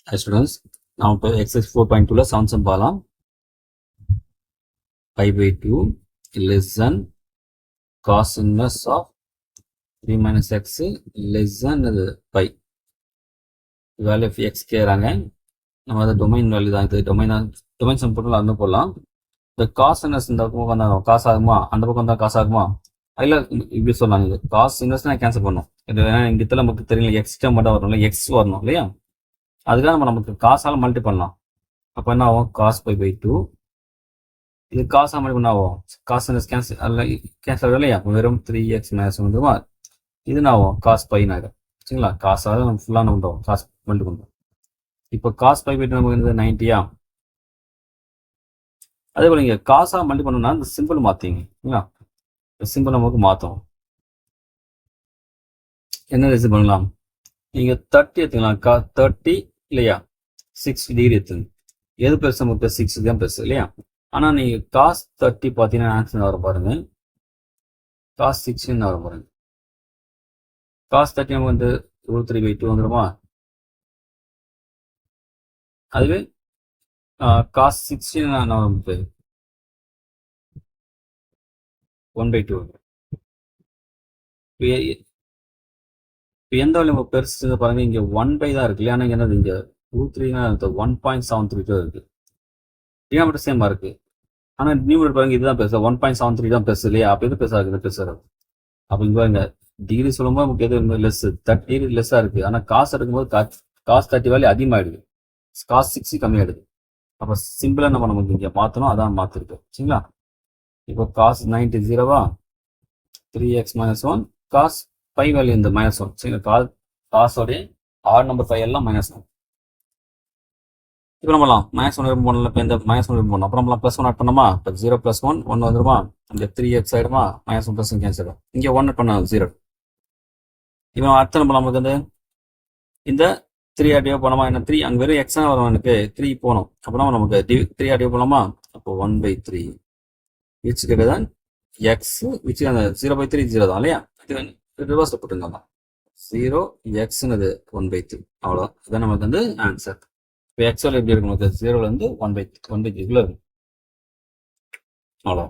Hi students, now இப்போ exercise 4.2ல sound sum பார்க்கலாம். Pi by 2 less than cos inverse of 3 minus x less than pi. Value of x கேட்குறாங்க. நம்ம அதை domain value தான், இது domain some போட்டு அந்த போடலாம். இந்த காஸ் இன்வெர்ஸ் இந்த பக்கம் வந்தால் காசு ஆகுமா, அந்த பக்கம் வந்தால் காசு ஆகுமா, அதில் இப்படி சொல்லலாம். இது காஸ் இன்வெர்ஸ் நான் கேன்சல் பண்ணணும். இது இங்கே நமக்கு தெரியல, எக்ஸ் டேர்ம் மட்டும் வரணும், எக்ஸ் வரணும் இல்லையா? அதுக்காக நமக்கு காசால் மல்டி பண்ணலாம். அப்போ என்ன ஆகும், காஸ் பை பை 2 இது காசாக மல்டி பண்ண ஆகும். காஸ் கேன்சல் கேன்சல் இல்லையா? வெறும் 3x மேக்ஸ் வந்துருமா, இது என்ன ஆகும், காஸ் பை ஆகும். சரிங்களா? காசாக நம்ம ஃபுல்லாக நம்ம பண்ணுறோம், காஸ் மல்டி பண்ணுறோம். இப்போ காஸ் பை பை 2 நமக்கு வந்து 90யா. அதே போல் இங்கே காசாக மல்டி பண்ணணும்னா இந்த சிம்பிள் மாற்றிங்க. சரிங்களா? இந்த சிம்பிள் நமக்கு மாற்றும். என்ன ரெசி பண்ணலாம், நீங்கள் 30 எடுத்துக்கலாம். 30 இல்லையா, 6 டிகிரி எடுத்துங்க. எது பெருசு, நமக்கு 6 தான் பெருசு இல்லையா? ஆனால் நீங்கள் காஸ் 30 பார்த்தீங்கன்னா ஆன்சர் வர பாருங்க, காஸ் 16 வர பாருங்க. காஸ் 30 நமக்கு வந்து √3/2 வந்துடுமா. அதுவே காஸ் 16 நமக்கு 1/2. இப்போ எந்த வழி நம்ம பெருசு பாருங்க, இங்கே 1/, தான் இருக்கு இல்லையா? ஆனால் என்னது இங்கே 2/3னா 1.73 இருக்கு. டினாமினேட்டர் சேமா இருக்கு, ஆனால் நியூமரேட்டர் பாருங்க இதுதான் பெருசு, 1.73 தான் பெருசு இல்லையா? அப்போ எது பெருசாக இருக்குது, பெருசாக இருக்கும். அப்போ இங்கே பாருங்க டிகிரி சொல்லும்போது நமக்கு எது லெஸ், 30 டிகிரி லெஸ்ஸாக இருக்குது. ஆனால் காசு எடுக்கும்போது காஸ் 30 வேல்யூ அதிகமாகிடுது, காஸ் 60 கம்மியாகிடுது. அப்போ சிம்பிளாக நமக்கு இங்கே மாற்றணும், அதான் மாற்றிருக்கு. சரிங்களா? இப்போ காஸ் 90 0வா, 3x - 1 காஸ் பை வேல்யூ இந்த -1. சரிங்களா? காசோடைய ஆட் நம்பர் பை எல்லாம் -1. இப்போ நம்மலாம் -1 ரிமூவ் பண்ணல, இப்போ இந்த -1 ரிமூவ் பண்ணோம். அப்புறம் நம்மளாம் +1 ஆட் பண்ணோமா, இப்போ 0 + 1 1 வந்துருமா, இங்கே 3x ஆகிடுமா, -1 + கேன்சல் ஆகும். இங்கே 1 ஆட் பண்ண 0. இப்போ அடுத்த நம்ம நமக்கு வந்து இந்த 3 ஆடியோ போனோமா, என்ன 3 அங்கே வெறும் எக்ஸாக வரும், எனக்கு 3 போகணும். அப்படின்னா நமக்கு 3 ஆடியோ போகலாமா, அப்போ 1/3 விச் கிட்ட தான் எக்ஸ், விச் அந்த 0/3 0 தான் இல்லையா? இது ரிவர்ஸில் போட்டுருங்க, 0xன்னுது 1/3. அவ்வளோதான், இதுதான் நமக்கு வந்து ஆன்சர். இப்போ எக்ஸோட எப்படி இருக்கும், நமக்கு 0லேருந்து 1/3 இருக்கும். அவ்வளோ.